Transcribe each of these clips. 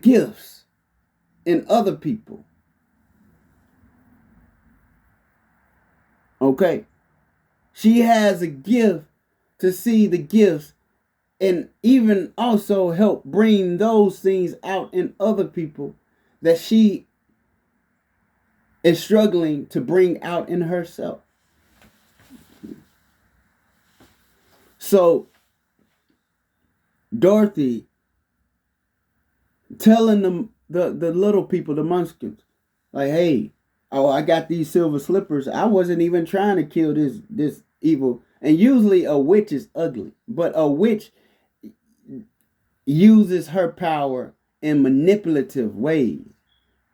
gifts in other people. Okay. She has a gift to see the gifts and even also help bring those things out in other people that she is struggling to bring out in herself. So Dorothy telling them the little people, the munchkins, like, hey, oh, I got these silver slippers. I wasn't even trying to kill this evil. And usually a witch is ugly, but a witch uses her power in manipulative ways.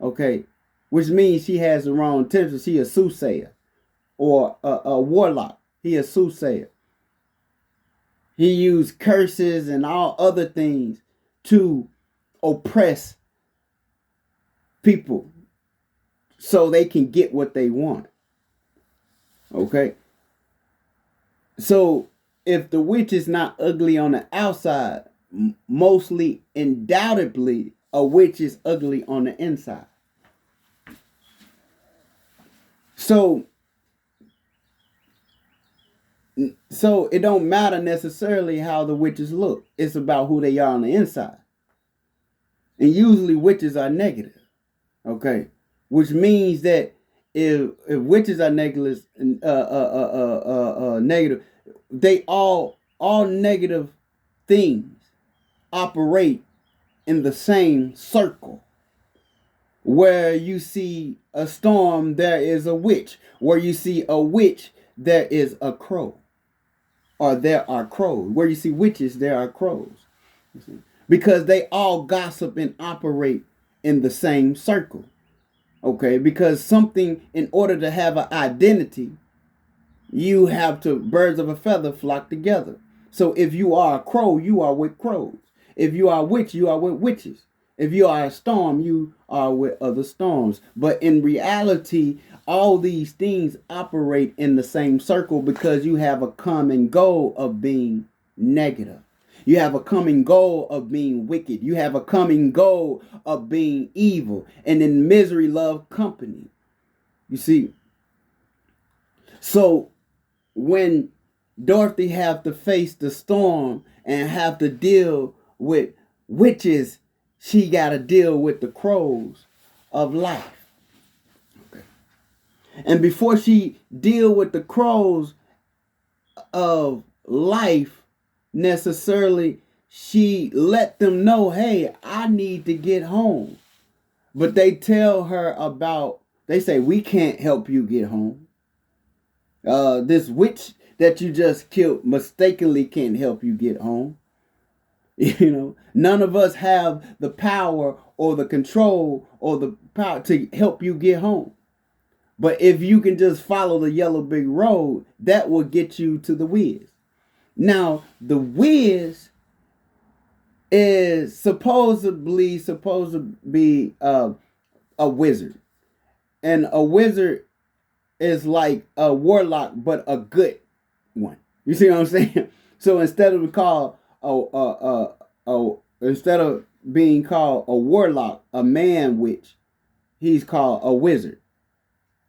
Okay, which means she has the wrong intention. She a soothsayer or a warlock. He a soothsayer. He used curses and all other things to oppress people so they can get what they want. Okay? So if the witch is not ugly on the outside, mostly undoubtedly a witch is ugly on the inside. So it don't matter necessarily how the witches look. It's about who they are on the inside. And usually witches are negative. Okay? Which means that if witches are negative, negative, they all negative things operate in the same circle. Where you see a storm, there is a witch. Where you see a witch, there is a crow. Or there are crows. Where you see witches, there are crows. Because they all gossip and operate in the same circle. Okay, because something, in order to have an identity, you have to, birds of a feather flock together. So if you are a crow, you are with crows. If you are a witch, you are with witches. If you are a storm, you are with other storms. But in reality, all these things operate in the same circle because you have a common goal of being negative. You have a common goal of being wicked. You have a common goal of being evil. And in misery, love company. You see? So when Dorothy have to face the storm and have to deal with witches, she got to deal with the crows of life. Okay. And before she deal with the crows of life, necessarily, she let them know, hey, I need to get home. But they tell her they say, we can't help you get home. This witch that you just killed mistakenly can't help you get home. You know, none of us have the power or the control or the power to help you get home. But if you can just follow the yellow brick road, that will get you to the Wiz. Now, the Wiz is supposed to be a wizard. And a wizard is like a warlock, but a good one. You see what I'm saying? So instead of being called a warlock, a man witch, he's called a wizard.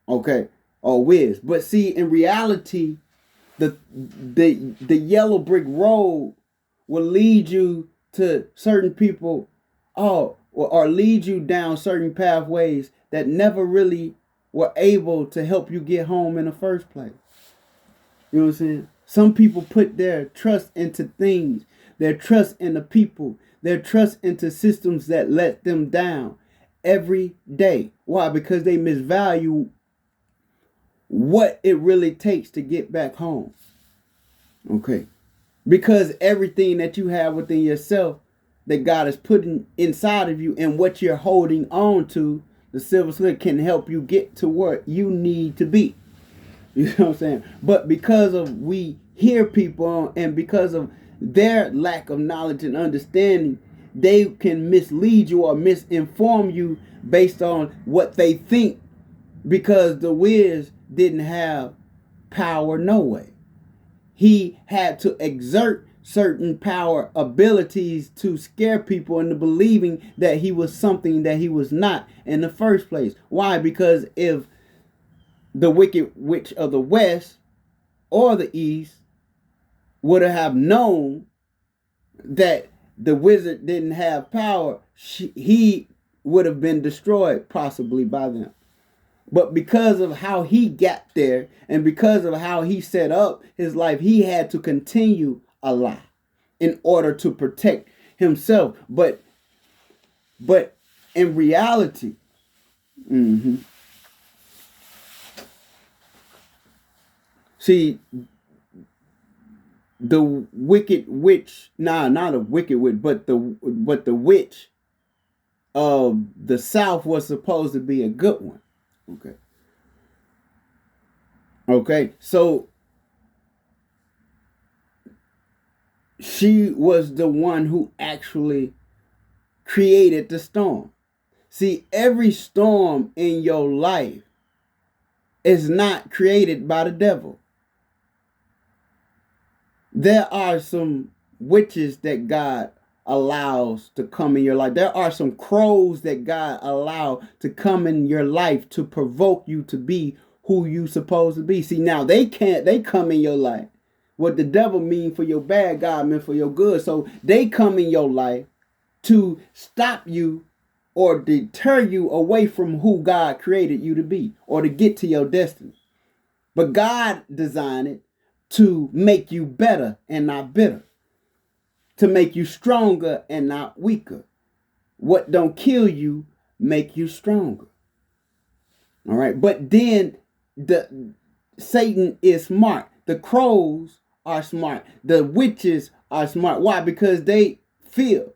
Okay? Or Wiz. But see, in reality, the yellow brick road will lead you to certain people, or lead you down certain pathways that never really were able to help you get home in the first place. You know what I'm saying? Some people put their trust into things, their trust in the people, their trust into systems that let them down every day. Why? Because they misvalue what it really takes to get back home. Okay. Because everything that you have within yourself that God is putting inside of you and what you're holding on to, the silver slit can help you get to where you need to be. You know what I'm saying? But because of we hear people and because of their lack of knowledge and understanding, they can mislead you or misinform you based on what they think, because the Wiz didn't have power no way. He had to exert certain power abilities to scare people into believing that he was something that he was not in the first place. Why? Because if the wicked witch of the west or the east would have known that the wizard didn't have power, he would have been destroyed possibly by them. But because of how he got there and because of how he set up his life, he had to continue a lie in order to protect himself. But in reality, see, the wicked witch, not a wicked witch, but the witch of the South was supposed to be a good one. Okay, so she was the one who actually created the storm. See, every storm in your life is not created by the devil. There are some witches that God allows to come in your life. There are some crows that God allow to come in your life to provoke you to be who you supposed to be. See, now they come in your life. What the devil mean for your bad, God meant for your good. So they come in your life to stop you or deter you away from who God created you to be or to get to your destiny. But God designed it to make you better and not bitter, to make you stronger and not weaker. What don't kill you make you stronger. All right, but then Satan is smart. The crows are smart. The witches are smart. Why? Because they feel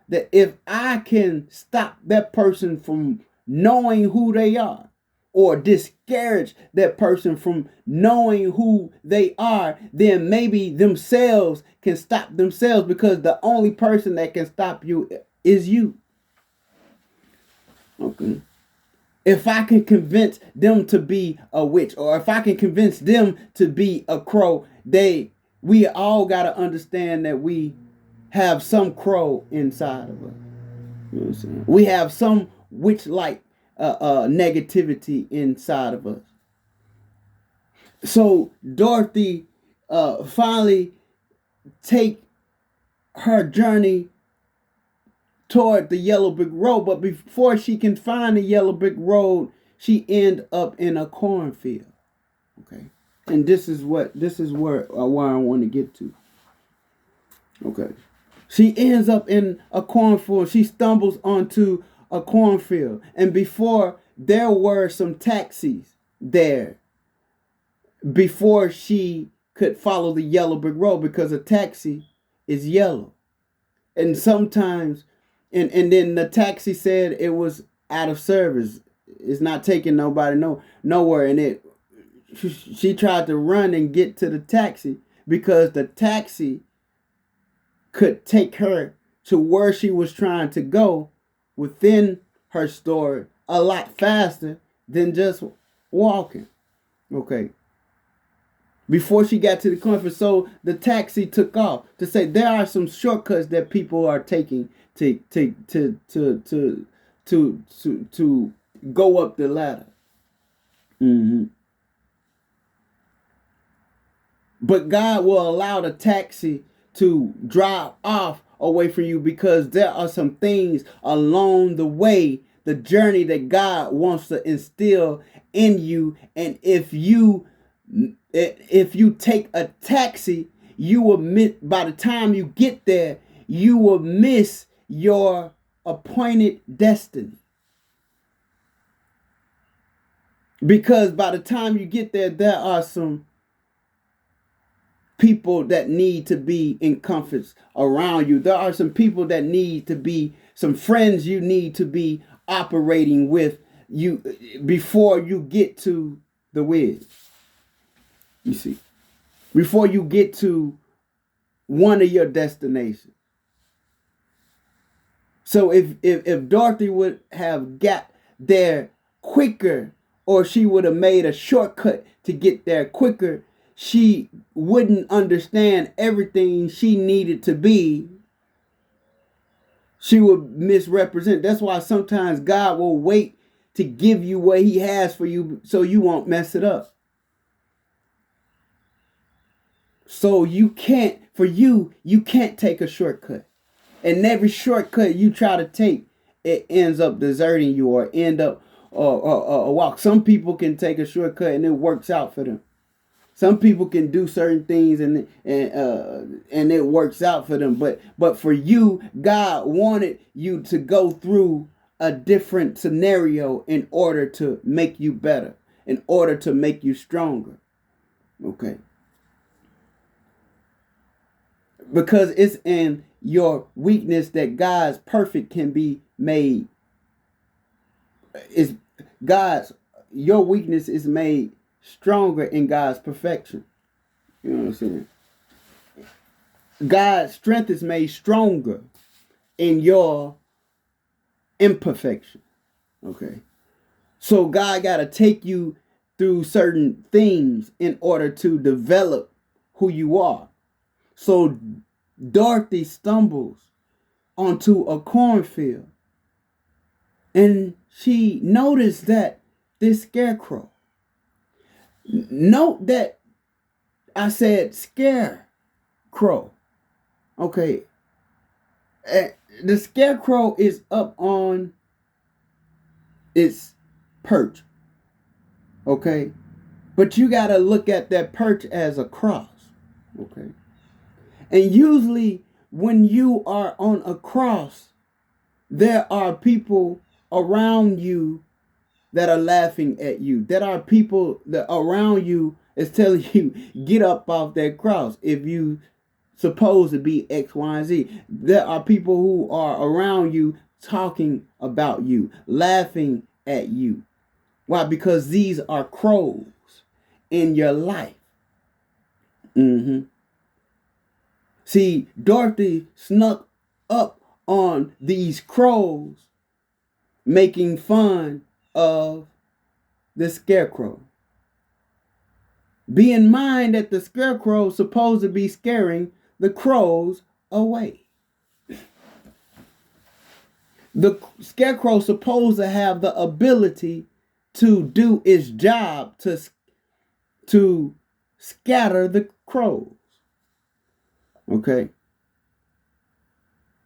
that if I can stop that person from knowing who they are, or discourage that person from knowing who they are, then maybe themselves can stop themselves, because the only person that can stop you is you. Okay. If I can convince them to be a witch, or if I can convince them to be a crow, we all got to understand that we have some crow inside of us. You know what I'm saying? We have some witch-like negativity inside of us. So Dorothy finally take her journey toward the yellow brick road, but before she can find the yellow brick road, she end up in a cornfield. Okay, and this is where I want to get to. Okay, she ends up in a cornfield. She stumbles onto a cornfield, and before there were some taxis there before she could follow the yellow brick road, because a taxi is yellow, and sometimes and then the taxi said it was out of service. It's not taking nobody nowhere, and she tried to run and get to the taxi because the taxi could take her to where she was trying to go within her store a lot faster than just walking. Okay. Before she got to the conference, so the taxi took off to say there are some shortcuts that people are taking to go up the ladder. But God will allow the taxi to drive off away from you, because there are some things along the way, the journey that God wants to instill in you. And if you take a taxi, you will miss, by the time you get there, you will miss your appointed destiny. Because by the time you get there, there are some people that need to be in comforts around you. There are some people that need to be, some friends you need to be operating with you before you get to the Wiz. You see, before you get to one of your destinations. So if Dorothy would have got there quicker, or she would have made a shortcut to get there quicker, she wouldn't understand everything she needed to be, she would misrepresent. That's why sometimes God will wait to give you what he has for you so you won't mess it up. So you can't take a shortcut. And every shortcut you try to take, it ends up deserting you or end up a walk. Some people can take a shortcut and it works out for them. Some people can do certain things and it works out for them. But for you, God wanted you to go through a different scenario in order to make you better, in order to make you stronger. Okay. Because it's in your weakness that God's perfect can be made. Your weakness is made stronger in God's perfection. You know what I'm saying? God's strength is made stronger in your imperfection. Okay. So God got to take you through certain things in order to develop who you are. So Dorothy stumbles onto a cornfield and she noticed that this scarecrow. Note that I said scarecrow. Okay. The scarecrow is up on its perch. Okay. But you got to look at that perch as a cross. Okay. And usually when you are on a cross, there are people around you that are laughing at you. There are people that around you is telling you, get up off that cross if you supposed to be X, Y, and Z. There are people who are around you talking about you, laughing at you. Why? Because these are crows in your life. See, Dorothy snuck up on these crows making fun of the scarecrow. Be in mind that the scarecrow is supposed to be scaring the crows away. The scarecrow is supposed to have the ability to do its job to scatter the crows. Okay.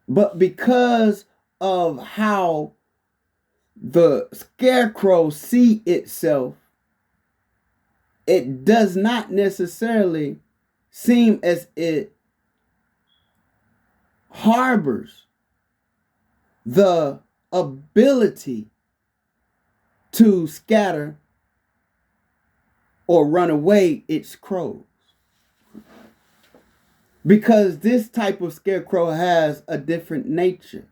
But because of how the scarecrow see itself, it does not necessarily seem as it harbors the ability to scatter or run away its crows. Because this type of scarecrow has a different nature.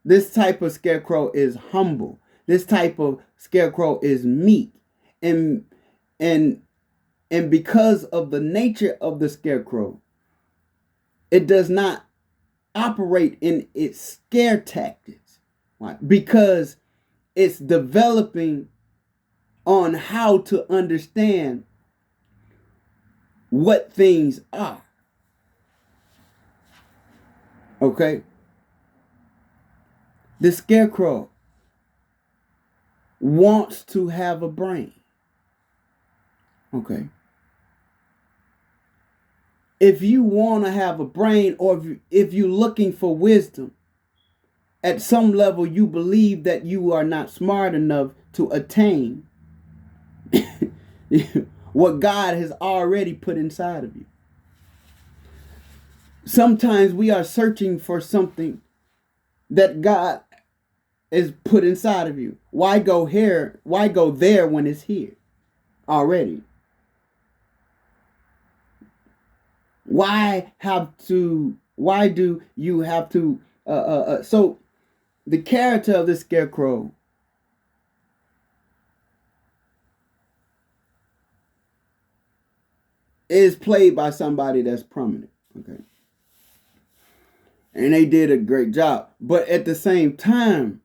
This type of scarecrow is humble. This type of scarecrow is meek. And because of the nature of the scarecrow, it does not operate in its scare tactics. Right? Because it's developing on how to understand what things are. Okay? The scarecrow wants to have a brain. Okay? If you want to have a brain, or if you're looking for wisdom, at some level you believe that you are not smart enough to attain what God has already put inside of you. Sometimes we are searching for something that God is put inside of you. Why go here? Why go there when it's here already? Why do you have to so the character of the scarecrow is played by somebody that's prominent. Okay. And they did a great job. But at the same time,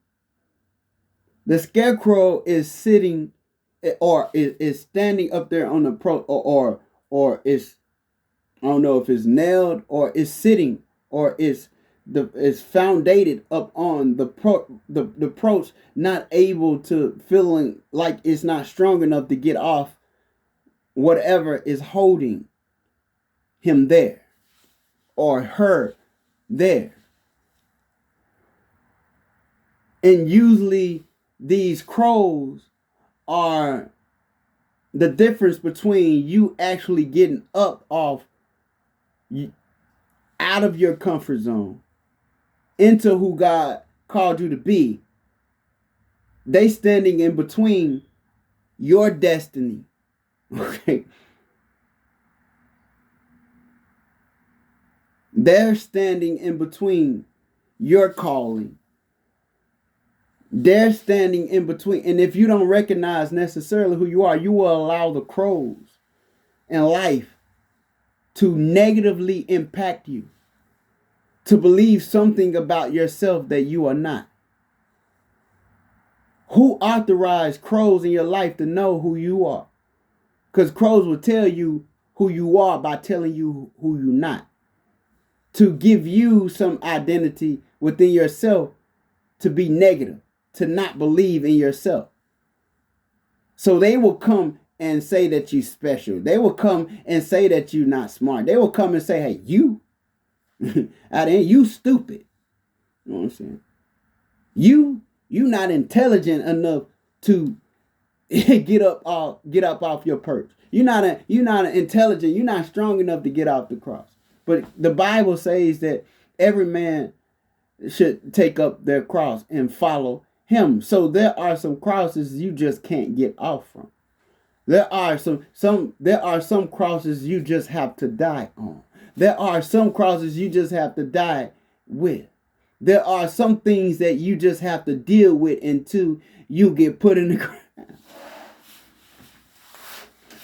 the scarecrow is sitting or is standing up there on the or it's, I don't know if it's nailed or it's sitting or it's foundated up on the approach, not able to, feeling like it's not strong enough to get off whatever is holding him there or her there. And usually these crows are the difference between you actually getting up off, out of your comfort zone into who God called you to be. They standing in between your destiny. Okay. They're standing in between your calling. They're standing in between. And if you don't recognize necessarily who you are, you will allow the crows in life to negatively impact you, to believe something about yourself that you are not. Who authorized crows in your life to know who you are? Because crows will tell you who you are by telling you who you're not. To give you some identity within yourself to be negative, to not believe in yourself. So they will come and say that you're special. They will come and say that you're not smart. They will come and say, hey, you, out there, you stupid. You know what I'm saying? You not intelligent enough to get up off your perch. You're not intelligent. You're not strong enough to get off the cross. But the Bible says that every man should take up their cross and follow him. So there are some crosses you just can't get off from. There are some crosses you just have to die on. There are some crosses you just have to die with. There are some things that you just have to deal with until you get put in the ground.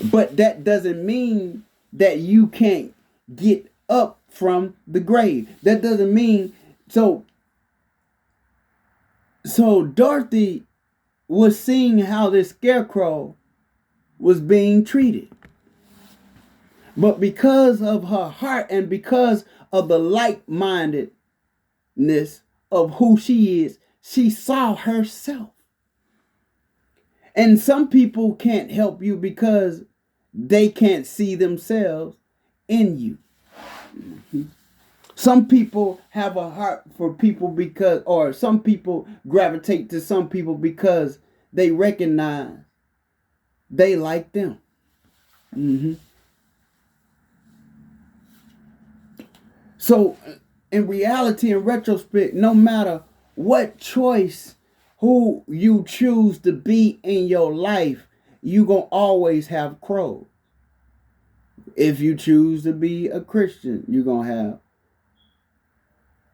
But that doesn't mean that you can't get up from the grave. That doesn't mean so Dorothy was seeing how this scarecrow was being treated. But because of her heart and because of the like-mindedness of who she is, she saw herself. And some people can't help you because they can't see themselves in you. Some people have a heart for people because, or some people gravitate to some people because they recognize they like them. So in reality, in retrospect, no matter what choice, who you choose to be in your life, you're going to always have crows. If you choose to be a Christian, you're going to have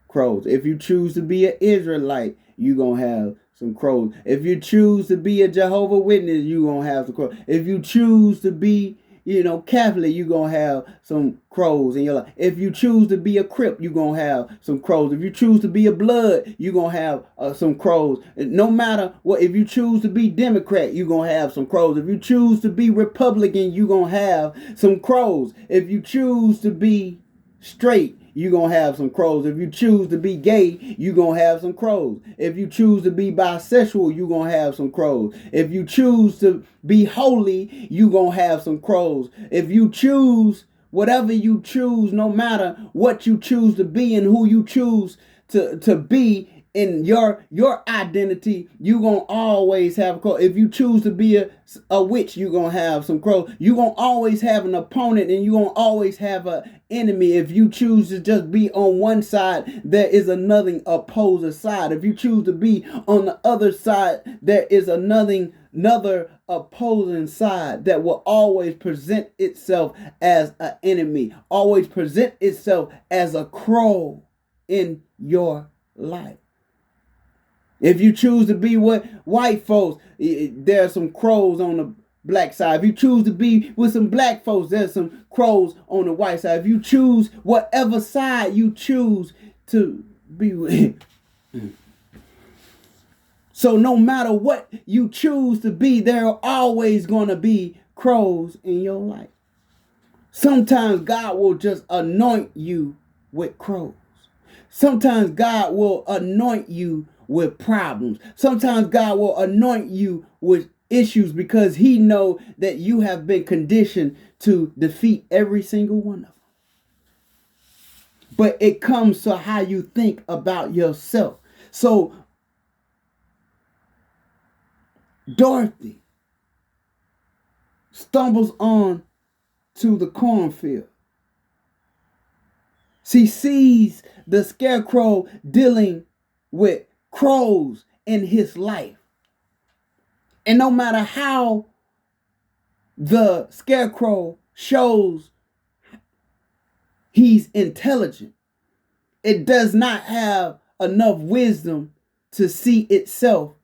crows. If you choose to be an Israelite, you're going to have some crows. If you choose to be a Jehovah's Witness, you're going to have some crows. If you choose to be, Catholic, you're going to have some crows in your life. If you choose to be a Crip, you're going to have some crows. If you choose to be a Blood, you're going to have some crows. No matter what, if you choose to be Democrat, you're going to have some crows. If you choose to be Republican, you're going to have some crows. If you choose to be straight, you're going to have some crows. If you choose to be gay, you're going to have some crows. If you choose to be bisexual, you're going to have some crows. If you choose to be holy, you're going to have some crows. If you choose, whatever you choose, no matter what you choose to be and who you choose to be in your identity, you're going to always have crows. If you choose to be a witch, you're going to have some crows. You're going to always have an opponent and you're going to always have an enemy. If you choose to just be on one side, there is another opposing side. If you choose to be on the other side, there is another opposing side that will always present itself as an enemy, always present itself as a crow in your life. If you choose to be with white folks, there are some crows on the black side. If you choose to be with some black folks, there's some crows on the white side. If you choose whatever side you choose to be with. So no matter what you choose to be, there are always going to be crows in your life. Sometimes God will just anoint you with crows. Sometimes God will anoint you with problems. Sometimes God will anoint you with issues because he know that you have been conditioned to defeat every single one of them. But it comes to how you think about yourself. So Dorothy stumbles on to the cornfield. She sees the scarecrow dealing with crows in his life. And no matter how the scarecrow shows he's intelligent, it does not have enough wisdom to see itself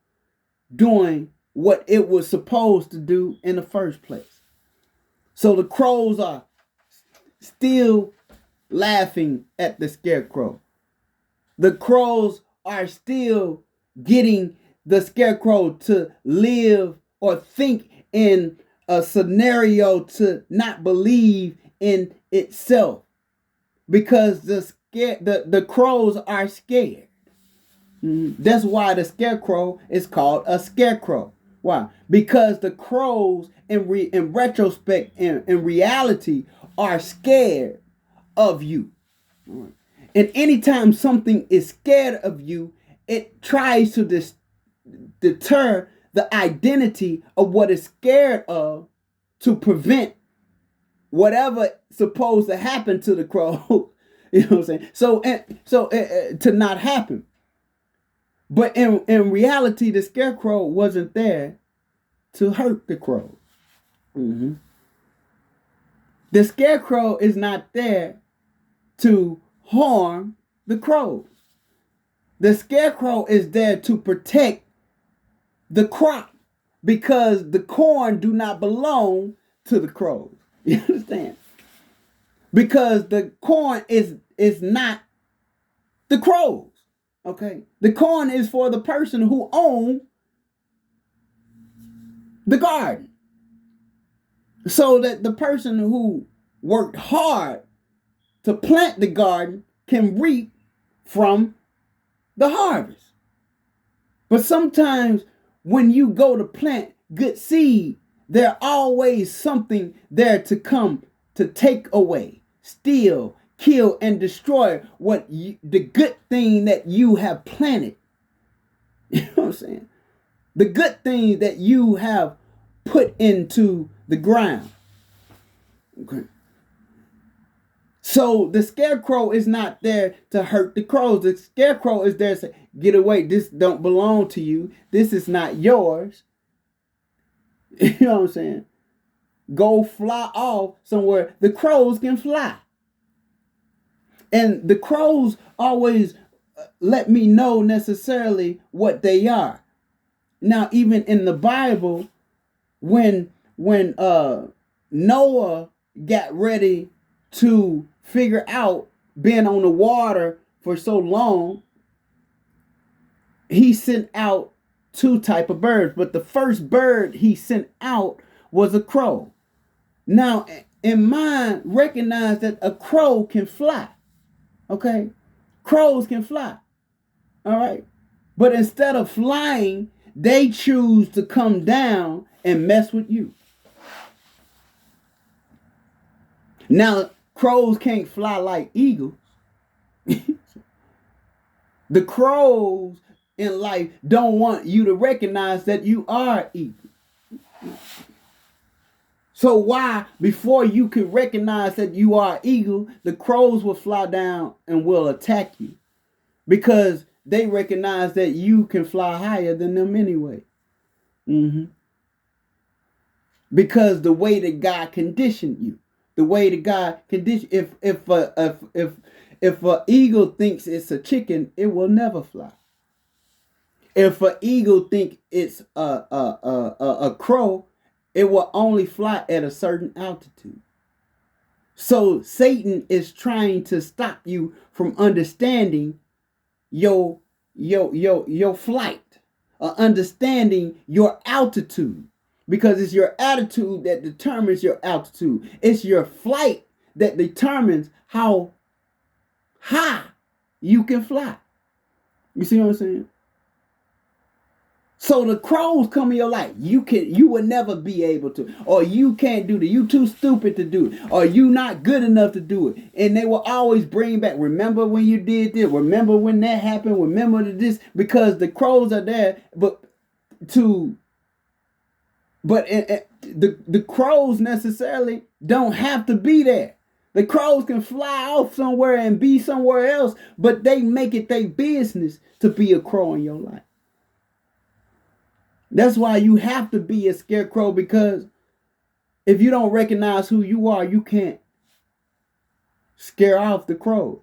doing what it was supposed to do in the first place. So the crows are still laughing at the scarecrow. The crows are still getting the scarecrow to live or think in a scenario to not believe in itself because the crows are scared. That's why the scarecrow is called a scarecrow. Why? Because the crows in retrospect, in reality, are scared of you. And anytime something is scared of you, it tries to deter the identity of what it's scared of to prevent whatever supposed to happen to the crow. You know what I'm saying? So to not happen. But in reality, the scarecrow wasn't there to hurt the crow. Mm-hmm. The scarecrow is not there to harm the crows. The scarecrow is there to protect the crop because the corn do not belong to the crows. You understand? Because the corn is not the crows. Okay? The corn is for the person who owns the garden. So that the person who worked hard to plant the garden can reap from the harvest. But sometimes when you go to plant good seed, there's always something there to come to take away, steal, kill, and destroy the good thing that you have planted. You know what I'm saying? The good thing that you have put into the ground. Okay. So the scarecrow is not there to hurt the crows. The scarecrow is there to say, get away. This don't belong to you. This is not yours. You know what I'm saying? Go fly off somewhere the crows can fly. And the crows always let me know necessarily what they are. Now, even in the Bible, when Noah got ready to figure out being on the water for so long, he sent out two type of birds, but the first bird he sent out was a crow. Now, in mind, recognize that a crow can fly. Okay? Crows can fly. All right? But instead of flying, they choose to come down and mess with you. Now, crows can't fly like eagles. The crows in life don't want you to recognize that you are eagle. So why, before you can recognize that you are eagle, the crows will fly down and will attack you? Because they recognize that you can fly higher than them anyway. Mm-hmm. Because the way that God conditioned you, the way that God conditioned, if an eagle thinks it's a chicken, it will never fly. If an eagle thinks it's a crow, it will only fly at a certain altitude. So Satan is trying to stop you from understanding your flight, understanding your altitude. because it's your attitude that determines your altitude. It's your flight that determines how high you can fly. You see what I'm saying? So the crows come in your life. You will never be able to, or you can't do that. You too stupid to do it, or you not good enough to do it. And they will always bring back, remember when you did this, remember when that happened, remember this, because the crows are there, the crows necessarily don't have to be there. The crows can fly off somewhere and be somewhere else, but they make it their business to be a crow in your life. That's why you have to be a scarecrow, because if you don't recognize who you are, you can't scare off the crows.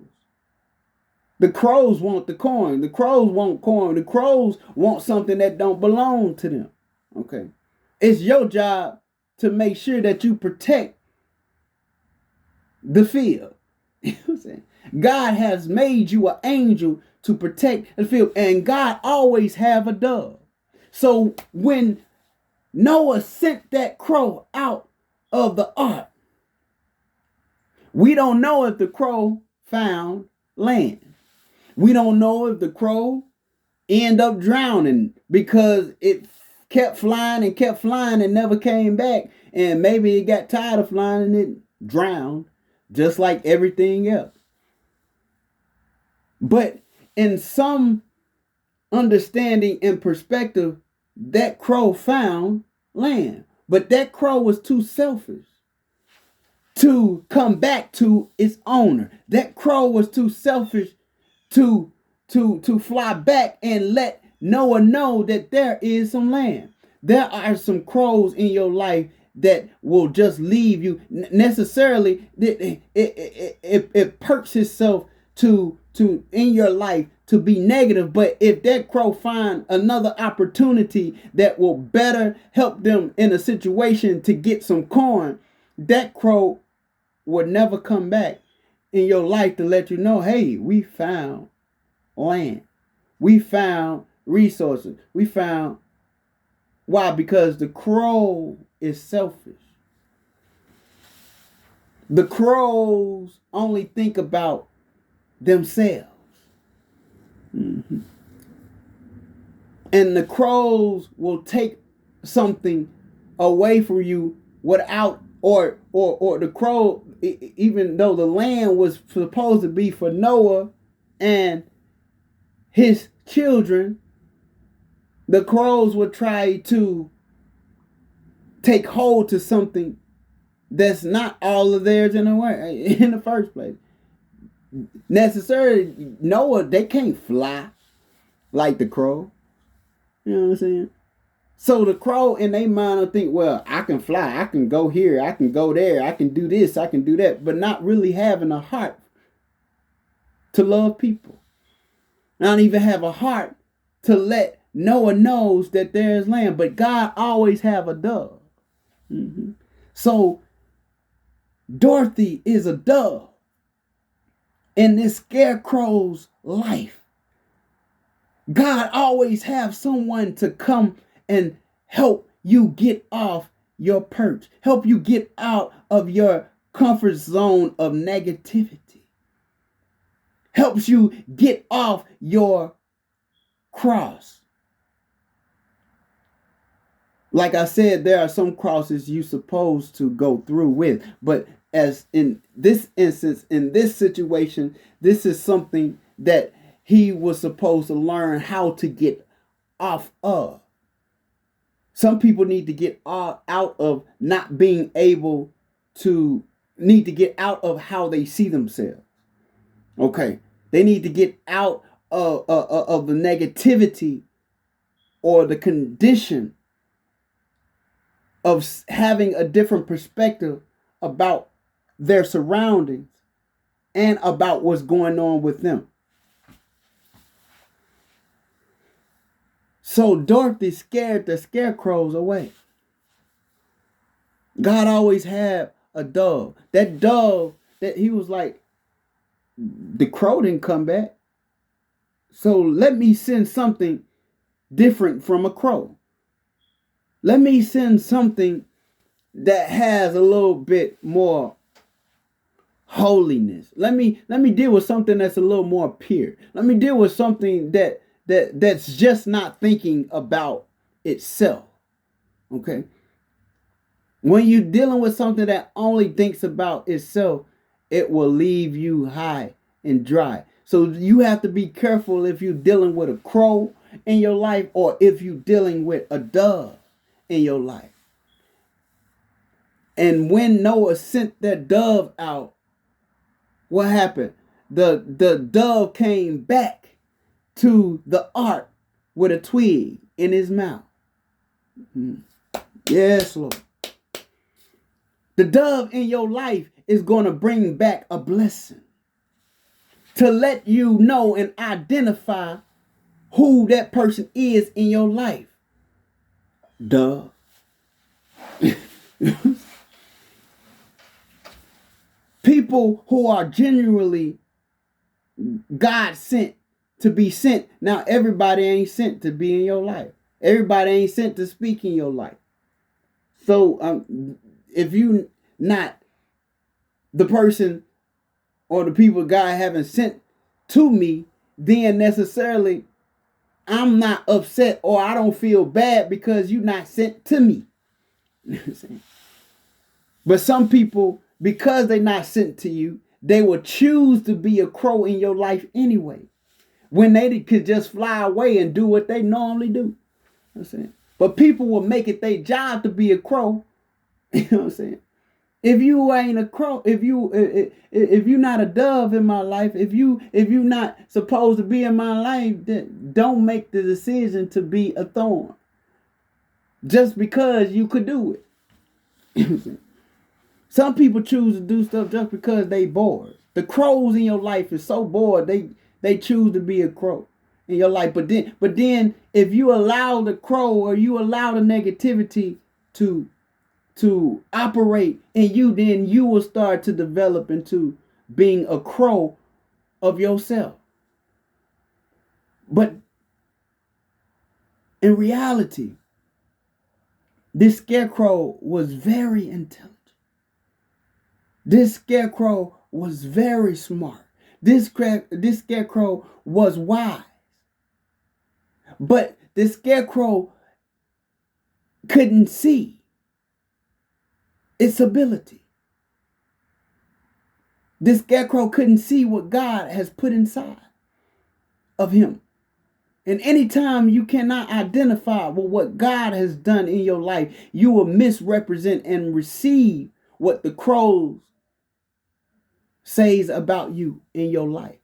The crows want the coin. The crows want corn. The crows want something that don't belong to them. Okay. It's your job to make sure that you protect the field. You know what I'm saying? God has made you an angel to protect the field, and God always have a dove. So when Noah sent that crow out of the ark, we don't know if the crow found land. We don't know if the crow ended up drowning because it kept flying and never came back. And maybe it got tired of flying and it drowned, just like everything else. But in some understanding and perspective, that crow found land. But that crow was too selfish to come back to its owner. That crow was too selfish to fly back and let Noah know that there is some land. There are some crows in your life that will just leave you. Necessarily, it perks itself to in your life to be negative. But if that crow find another opportunity that will better help them in a situation to get some corn, that crow would never come back in your life to let you know, hey, we found land. We found resources. We found. Why? Because the crow is selfish. The crows only think about themselves. Mm-hmm. And the crows will take something away from you without, or the crow, even though the land was supposed to be for Noah and his children, the crows would try to take hold to something that's not all of theirs in the first place. Necessarily, Noah, they can't fly like the crow. You know what I'm saying? So the crow in their mind will think, well, I can fly, I can go here, I can go there, I can do this, I can do that, but not really having a heart to love people. Not even have a heart to let Noah knows that there's land, but God always have a dove. Mm-hmm. So Dorothy is a dove in this scarecrow's life. God always have someone to come and help you get off your perch, help you get out of your comfort zone of negativity, helps you get off your cross. Like I said, there are some crosses you're supposed to go through with, but as in this instance, in this situation, this is something that he was supposed to learn how to get off of. Some people need to get out of not being able to, need to get out of how they see themselves. Okay. They need to get out of the negativity or the condition of having a different perspective about their surroundings and about what's going on with them. So Dorothy scared the scarecrows away. God always had a dove. That dove, that he was like, the crow didn't come back, so let me send something different from a crow. Let me send something that has a little bit more holiness. Let me deal with something that's a little more pure. Let me deal with something that's just not thinking about itself. Okay? When you're dealing with something that only thinks about itself, it will leave you high and dry. So you have to be careful if you're dealing with a crow in your life or if you're dealing with a dove in your life. And when Noah sent that dove out, what happened? The dove came back to the ark with a twig in his mouth. Yes, Lord. The dove in your life is going to bring back a blessing to let you know and identify who that person is in your life. Dove. People who are genuinely God sent to be sent. Now, everybody ain't sent to be in your life. Everybody ain't sent to speak in your life. So if you not the person or the people God haven't sent to me, then necessarily I'm not upset or I don't feel bad because you're not sent to me. You know what I'm saying? But some people, because they're not sent to you, they will choose to be a crow in your life anyway, when they could just fly away and do what they normally do. You know what I'm saying? But people will make it their job to be a crow. You know what I'm saying? If you ain't a crow, if you're not a dove in my life, if you not supposed to be in my life, then don't make the decision to be a thorn just because you could do it. You know what I'm saying? Some people choose to do stuff just because they bored. The crows in your life is so bored they choose to be a crow in your life. But then if you allow the crow or you allow the negativity to operate in you, then you will start to develop into being a crow of yourself. But in reality, this scarecrow was very intelligent. This scarecrow was very smart. This scarecrow was wise. But this scarecrow couldn't see its ability. This scarecrow couldn't see what God has put inside of him. And anytime you cannot identify with what God has done in your life, you will misrepresent and receive what the crows says about you in your life.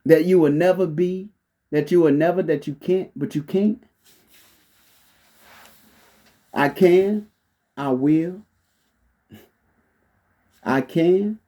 That you will never be, that you will never, that you can't, but you can't. I can, I will, I can,